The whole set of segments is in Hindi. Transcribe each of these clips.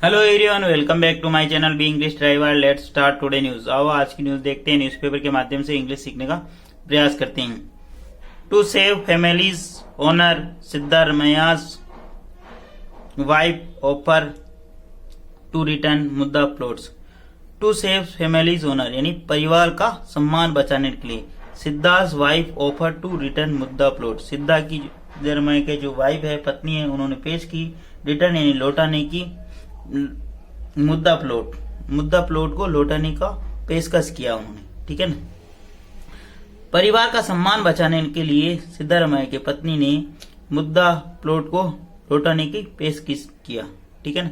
Hello everyone, welcome back to my channel be English driver. Let's start today news. आओ आज की न्यूज देखते हैं। न्यूज़पेपर के माध्यम से इंग्लिश सीखने का प्रयास करते हैं। To save families honour Siddaramaiah's wife offer to return MUDA plots. To save families honour यानी परिवार का सम्मान बचाने के लिए Siddharth wife offer to return MUDA plot. सिद्धा की सिद्धारमैया के जो वाइफ है, पत्नी है, उन्होंने पेश की रिटर्न यानी लौटाने की मुद्दा प्लॉट को लौटाने का पेशकश किया उन्होंने। ठीक है ना। परिवार का सम्मान बचाने के लिए सिद्धारमैया की पत्नी ने मुद्दा प्लॉट को लौटाने की पेशकश किया। ठीक है ना।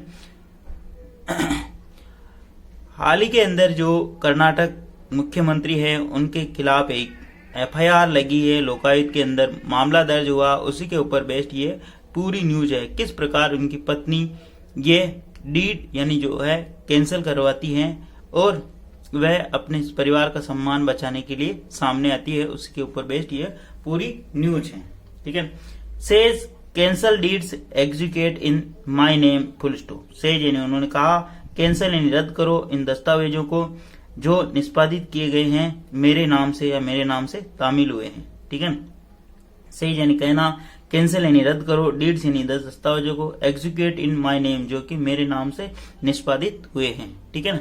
हाल ही के अंदर जो कर्नाटक मुख्यमंत्री है उनके खिलाफ एक एफआईआर लगी है, लोकायुक्त के अंदर मामला दर्ज हुआ, उसी के ऊपर बेस्ड ये पूरी न्यूज है। किस प्रकार उनकी पत्नी ये डीड यानी जो है कैंसिल करवाती हैं और वह अपने परिवार का सम्मान बचाने के लिए सामने आती है, उसके ऊपर बेस्ड ये पूरी न्यूज है। ठीक है। Says cancel deeds execute in my name full stop. Says यानी उन्होंने कहा कैंसिल यानी रद्द करो इन दस्तावेजों को जो निष्पादित किए गए हैं मेरे नाम से या मेरे नाम से तामील हुए हैं। ठीक है। सेज यानी कहना, कैंसिल यानी रद्द करो, डीड्स यानी दस्तावेजों को, एग्जीक्यूट इन माय नेम जो कि मेरे नाम से निष्पादित हुए हैं। ठीक है ना।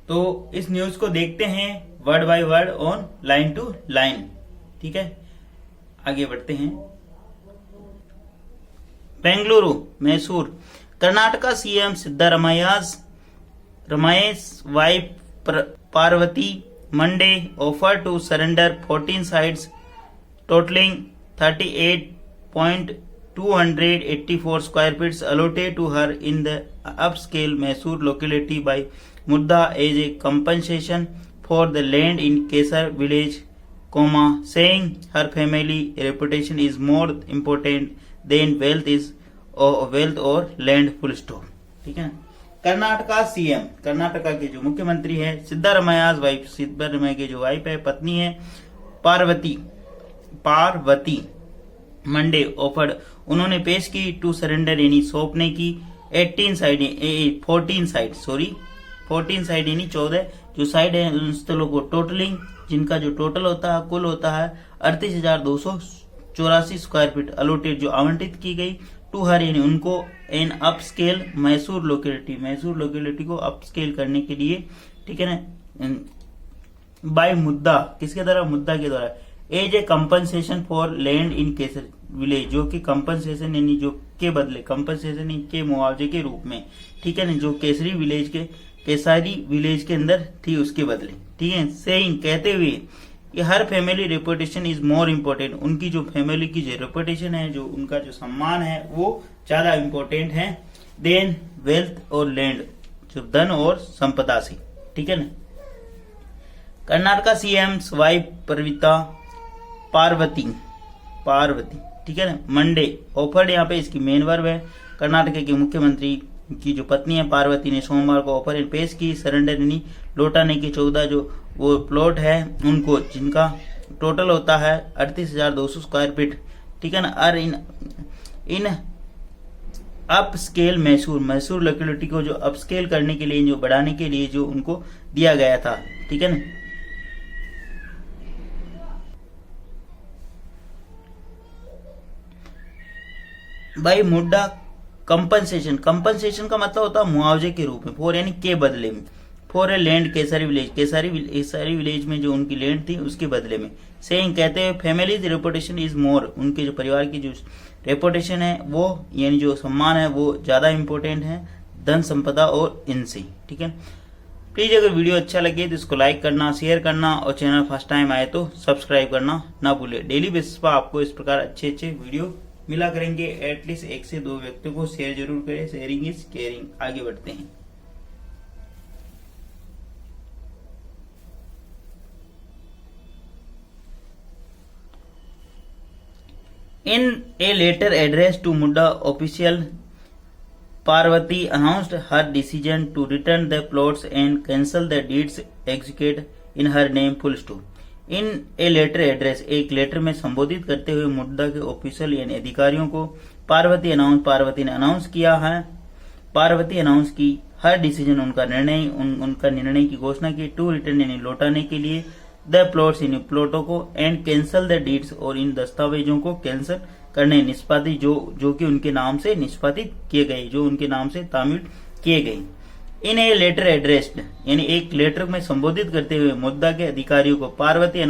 तो इस न्यूज को देखते हैं word by word on line to line. ठीक है, आगे बढ़ते हैं। Bengaluru Mysore Karnataka CM Siddaramaiah's wife Parvathi Monday offer to surrender 14 sites totaling 38.284 square feet allotted to her in the upscale Mysore locality by Mudda as a compensation for the land in Kesar village, saying her family reputation is more important than wealth or land full stop। ठीक है। कर्नाटका सीएम, कर्नाटका के जो मुख्यमंत्री है सिद्धारमैया वाइफ, सिद्धारमैया की जो वाइफ है, पत्नी है पार्वती मंडे ऑफर्ड, उन्होंने पेश की टू सरेंडर यानी सौंपने की 14 साइड यानी 14 जो साइड है उन स्थलों को टोटलिंग जिनका जो टोटल होता है कुल होता है 38,284 स्क्वायर फीट अलोटेड जो आवंटित की गई टू हर यानी उनको इन अपस्केल मैसूर लोकेलिटी को अपस्केल करने के लिए। ठीक है ना। बाय मुद्दा किसके द्वारा, मुद्दा के द्वारा, as a compensation for land in Kesare village जो कि कंपनसेशन यानी जो के बदले, कंपनसेशन के मुआवजे के रूप में। ठीक है ना, जो केसरी विलेज के अंदर थी उसके बदले। ठीक है। सेइंग कहते हुए कि her family reputation is more important, उनकी जो फैमिली की जो रेपुटेशन है, जो उनका जो सम्मान है वो ज्यादा इम्पोर्टेंट है देन वेल्थ और लैंड, जो धन और संपदा से। ठीक है ना। Karnataka CM wife Parvati. ठीक है ना। मंडे ऑफर्ड यहाँ पे इसकी मेन वर्ब है। कर्नाटक के मुख्यमंत्री की जो पत्नी है पार्वती ने सोमवार को ऑफर पेश की सरेंडर यानी लौटाने की 14 जो वो प्लॉट है उनको जिनका टोटल होता है 38,200 स्क्वायर फीट। ठीक है ना। और in up scale Mysore locality को जो अपस्केल करने के लिए, जो बढ़ाने के लिए जो उनको दिया गया था। ठीक है ना। बाई मुद्दा कंपनसेशन का मतलब होता है मुआवजे के रूप में, फॉर यानी के बदले में, for a land Kesari village में जो उनकी लैंड थी उसके बदले में। सेइंग कहते हैं फैमिलीज रेपुटेशन इज मोर, उनके जो परिवार की जो रेपुटेशन है वो यानी जो सम्मान है वो ज्यादा इंपॉर्टेंट है धन संपदा और इनसे। ठीक है। प्लीज अगर वीडियो अच्छा लगे तो इसको लाइक करना, शेयर करना और चैनल फर्स्ट टाइम आए तो सब्सक्राइब करना ना भूले। डेली बेसिस पर आपको इस प्रकार अच्छे वीडियो मिला करेंगे। एटलीस्ट 1 से 2 व्यक्तियों को शेयर जरूर करें, शेयरिंग इज केयरिंग। आगे बढ़ते हैं। In a letter addressed to Mudda official, Parvati announced her decision to return the plots and cancel the deeds executed in her name full stop. In a letter address, एक लेटर में संबोधित करते हुए मुद्दा के ऑफिशियल यानी अधिकारियों को पार्वती ने अनाउंस किया है पार्वती अनाउंस की हर डिसीजन उनका निर्णय उनका निर्णय की घोषणा की टू रिटर्न यानी लौटाने के लिए द प्लॉट्स इन प्लॉटों को एंड कैंसल द डीड्स और इन दस्तावेजों को कैंसिल करने निष्पादित जो कि उनके नाम से निष्पादित किए गए जो उनके नाम से तामील किए गए। इन ए लेटर एड्रेस्ड यानी एक लेटर में संबोधित करते हुए मुद्दा के अधिकारियों को पार्वती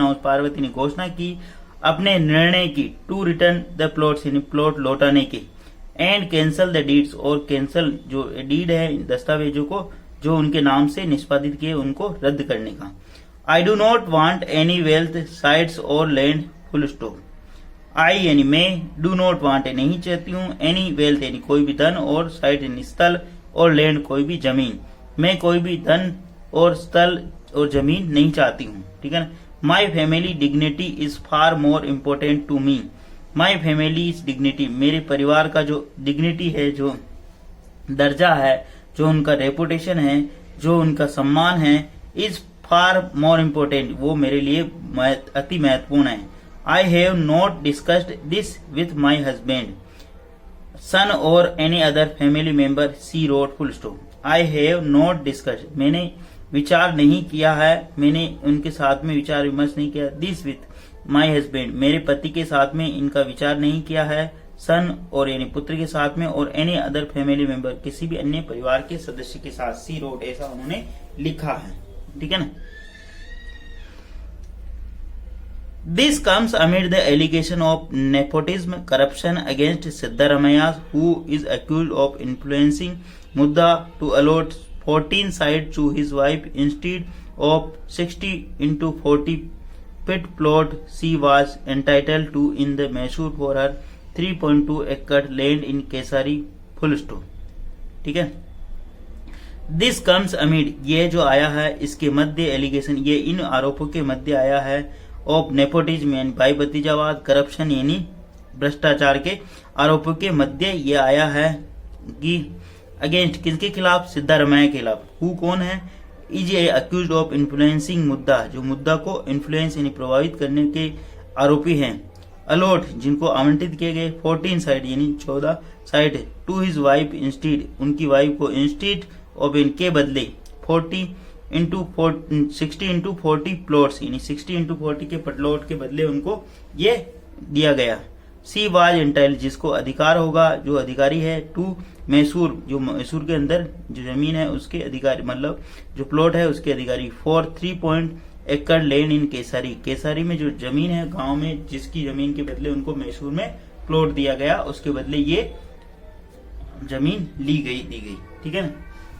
ने घोषणा की अपने निर्णय की टू रिटर्न द प्लॉट्स यानी प्लॉट लौटाने की एंड कैंसल द डीड्स और कैंसल जो डीड है दस्तावेजों को जो उनके नाम से निष्पादित किए उनको रद्द करने का। I do not want any wealth sites और लैंड फुल स्टॉप। आई यानी मैं डू नॉट वांट नहीं चाहती हूँ एनी वेल्थ यानी कोई भी धन और साइट यानी स्थल और लैंड कोई भी जमीन मैं कोई भी धन और स्थल और जमीन नहीं चाहती हूँ। ठीक है ना। My family dignity is far more important to me. My family is dignity मेरे परिवार का जो डिग्निटी है जो दर्जा है जो उनका रेपुटेशन है जो उनका सम्मान है इज फार मोर इम्पोर्टेंट वो मेरे लिए अति महत्वपूर्ण है। I have not discussed this with my husband son और any other family member she wrote full stop. I have not discussed मैंने विचार नहीं किया है मैंने उनके साथ में विचार विमर्श नहीं किया दिस विथ माई हस्बैंड मेरे पति के साथ में इनका विचार नहीं किया है सन और यानी पुत्र के साथ में और एनी अदर फैमिली मेंबर किसी भी अन्य परिवार के सदस्य के साथ सी रोड ऐसा उन्होंने लिखा है। ठीक है ना। This comes amid the allegation of nepotism, corruption against Siddharamaiah, who is accused of influencing Mudda to allot 14 sites to his wife instead of 60/40 pit plot she was entitled to in the Mysore for her 3.2 acre land in Kesari full stop। ठीक है। दिस कम्स अमिड ये जो आया है इसके मध्य एलिगेशन ये इन आरोपों के मध्य आया है ऑफ नेपोटिज्म यानी भाई भतीजावाद करप्शन यानी भ्रष्टाचार के आरोपों के मध्य ये आया है कि अगेंस्ट किसके खिलाफ सिद्धारमैया के खिलाफ। हु कौन है is a accuse of influencing मुद्दा जो मुद्दा को इन्फ्लुएंस यानी प्रभावित करने के आरोपी हैं। अलॉट जिनको आवंटित किए गए 14 साइट यानी 14 site to his wife instead उनकी वाइफ को इंस्टीड ऑफ इनके बदले 60/40 प्लॉट्स यानी 60/40 के प्लॉट के बदले उनको ये दिया गया। सी वाज एंटाइल जिसको अधिकार होगा जो अधिकारी है टू मैसूर जो मैसूर के अंदर जो जमीन है उसके अधिकारी मतलब जो प्लॉट है उसके अधिकारी फॉर 3 एकड़ लैंड इन केसारी केसारी में जो जमीन है गांव में जिसकी जमीन के बदले उनको मैसूर में प्लॉट दिया गया उसके बदले ये जमीन दी गई। ठीक है ना।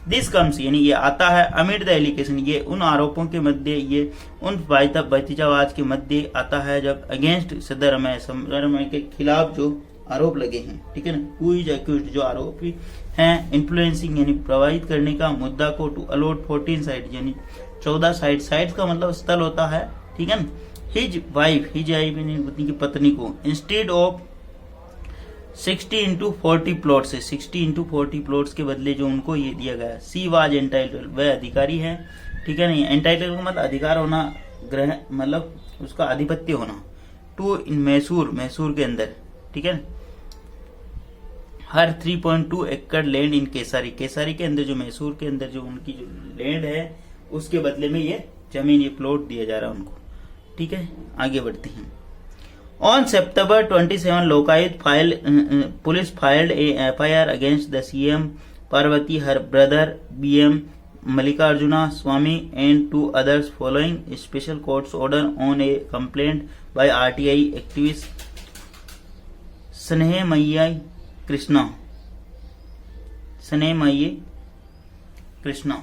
दिस कम्स यानी ये आता है अमिड द एलिगेशन ये उन आरोपों के मध्य ये उन भतीजावाद के मध्य आता है जब अगेंस्ट सिद्धारमैया के खिलाफ जो आरोप लगे हैं। ठीक है ना। हु इज अक्यूज्ड जो आरोपी हैं इन्फ्लुएंसिंग यानी प्रभावित करने का मुद्दा को टू अलॉट 14 साइट यानी 14 साइट का मतलब स्थल होता है। ठीक है ना। हिज वाइफ की पत्नी को इंस्टेड ऑफ 60/40 प्लॉट से 60/40 प्लॉट्स के बदले जो उनको ये दिया गया। सी वाज एंटाइटल वह अधिकारी है। ठीक है नहीं। एंटाइटल का मतलब अधिकार होना ग्रह मतलब उसका आधिपत्य होना टू इन मैसूर के अंदर। ठीक है। हर 3.2 एकड़ लैंड इन केसारी के अंदर जो मैसूर के अंदर जो उनकी जो लैंड है उसके बदले में ये जमीन ये प्लॉट दिया जा रहा है उनको। ठीक है। आगे बढ़ते हैं। On September 27, Lokayukta police filed a FIR against the CM Parvati, her brother BM Mallikarjuna Swamy and 2 others following a special court's order on a complaint by RTI activist Snehamaiah Krishna।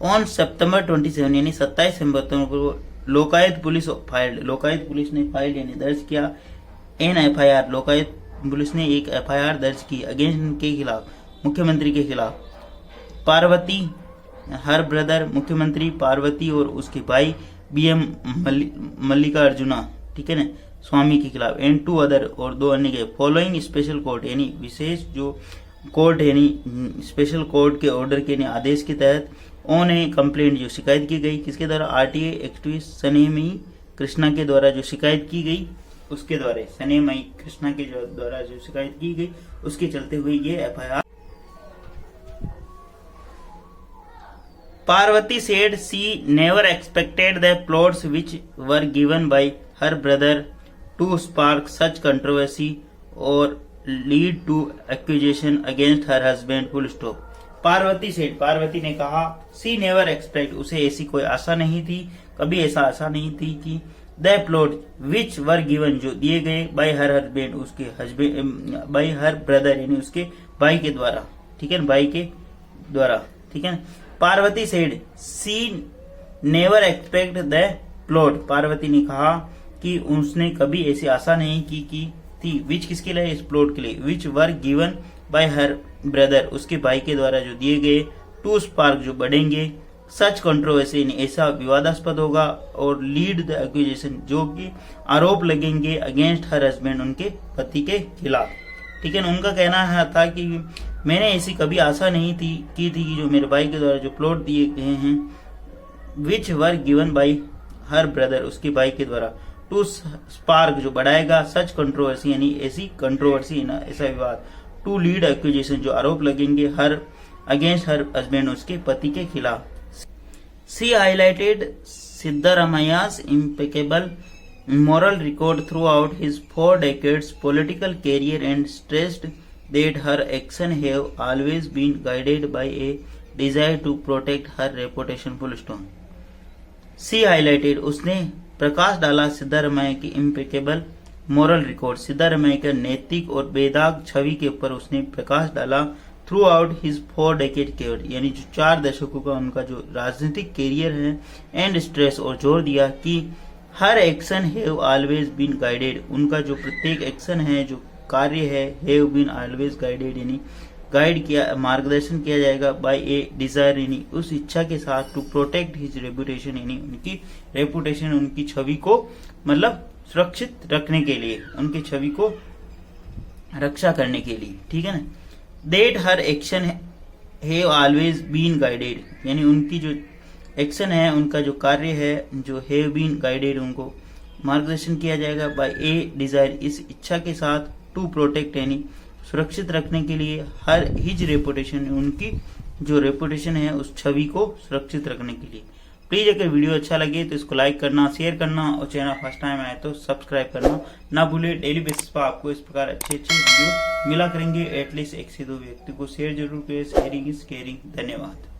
On सितंबर 27 यानी 27 सितंबर को लोकायुक्त पुलिस ने फाइल यानी दर्ज किया एन FIR लोकायुक्त पुलिस ने एक FIR दर्ज की अगेंस्ट के खिलाफ मुख्यमंत्री के खिलाफ पार्वती हर ब्रदर मुख्यमंत्री पार्वती और उसके भाई BM मल्लिकार्जुना। ठीक है ना स्वामी के खिलाफ एंड 2 अदर और 2 अन्य के फॉलोइंग स्पेशल कोर्ट यानी विशेष जो कोर्ट यानी स्पेशल कोर्ट के ऑर्डर के आदेश के तहत ऑन ए कंप्लेंट जो शिकायत की गई किसके द्वारा RTI एक्टिविस्ट कृष्णा के द्वारा जो शिकायत की गई उसके द्वारा, सने मई कृष्णा के द्वारा जो शिकायत की गई उसके चलते हुए ये FIR. Parvati said she never expected the plots which were given by her brother to spark such controversy or lead to accusation against her husband. Full stop. Parvati said, Parvati ने कहा, she never expect, उसे ऐसी कोई आशा नहीं थी, कभी ऐसा आशा नहीं थी कि the plot which were given, जो दिए गए by her husband, उसके husband, by her brother यानी उसके भाई के द्वारा, ठीक है, भाई के द्वारा, ठीक है। Parvati said she never expect the plot, Parvati ने कहा कि उसने कभी ऐसी आशा नहीं की थी, विच किसके लिए, इस प्लॉट के लिए, which were given by her brother, उसके भाई के द्वारा जो दिए गए, टू स्पार्क जो बढ़ेंगे, सच कंट्रोवर्सी ऐसा विवादास्पद होगा, और लीड द एक्यूजेशन जो कि आरोप लगेंगे अगेंस्ट हर हस्बैंड, उनके पति के खिलाफ, ठीक है। उनका कहना था कि मैंने ऐसी कभी आशा नहीं की थी कि जो मेरे भाई के द्वारा जो प्लॉट दिए गए हैं, which were given by her brother, उसके भाई के द्वारा, टू स्पार्क जो बढ़ाएगा, सच कंट्रोवर्सी यानी ऐसी कंट्रोवर्सी ना, ऐसा विवाद, टू लीड एक्यूजेशन जो आरोप लगेंगे हर अगेंस्ट हर हस्बैंड, उसके पति के खिलाफ। सी highlighted सिद्धारमैया's impeccable moral record throughout his 4 decades political career and stressed that her actions have always been guided by a desire to protect her reputation. Full stop. She highlighted, उसने प्रकाश डाला सिद्धारमैया की इम्पेकेबल मोरल रिकॉर्ड, सिद्धारमैया के नैतिक और बेदाग छवि के ऊपर उसने प्रकाश डाला throughout his 4 decade career, यानी जो 4 दशकों का उनका जो राजनीतिक कैरियर है, एंड स्ट्रेस, और जोर दिया कि her action have always been guided, उनका जो प्रत्येक एक्शन है, जो कार्य है, हैव बीन ऑलवेज गाइडेड यानी गाइड किया, मार्गदर्शन किया जाएगा, बाय ए डिजायर यानी उस इच्छा के साथ, टू प्रोटेक्ट हिज रेपुटेशन यानी उनकी रेपुटेशन, उनकी छवि को मतलब सुरक्षित रखने के लिए, उनकी छवि को रक्षा करने के लिए, ठीक है ना। That her action have always been guided यानी उनकी जो एक्शन है, उनका जो कार्य है, जो हैव बीन गाइडेड, उनको मार्गदर्शन किया जाएगा, बाय ए डिजायर इस इच्छा के साथ, टू प्रोटेक्ट यानी सुरक्षित रखने के लिए, हर हिज रेपुटेशन उनकी जो रेपुटेशन है, उस छवि को सुरक्षित रखने के लिए। प्लीज अगर वीडियो अच्छा लगे तो इसको लाइक करना, शेयर करना, और चैनल फर्स्ट टाइम आए तो सब्सक्राइब करना ना भूले। डेली बेसिस पर आपको इस प्रकार अच्छे वीडियो मिला करेंगे, एटलीस्ट 1 से 2 व्यक्ति को शेयर जरूर करें। Sharing is caring. धन्यवाद।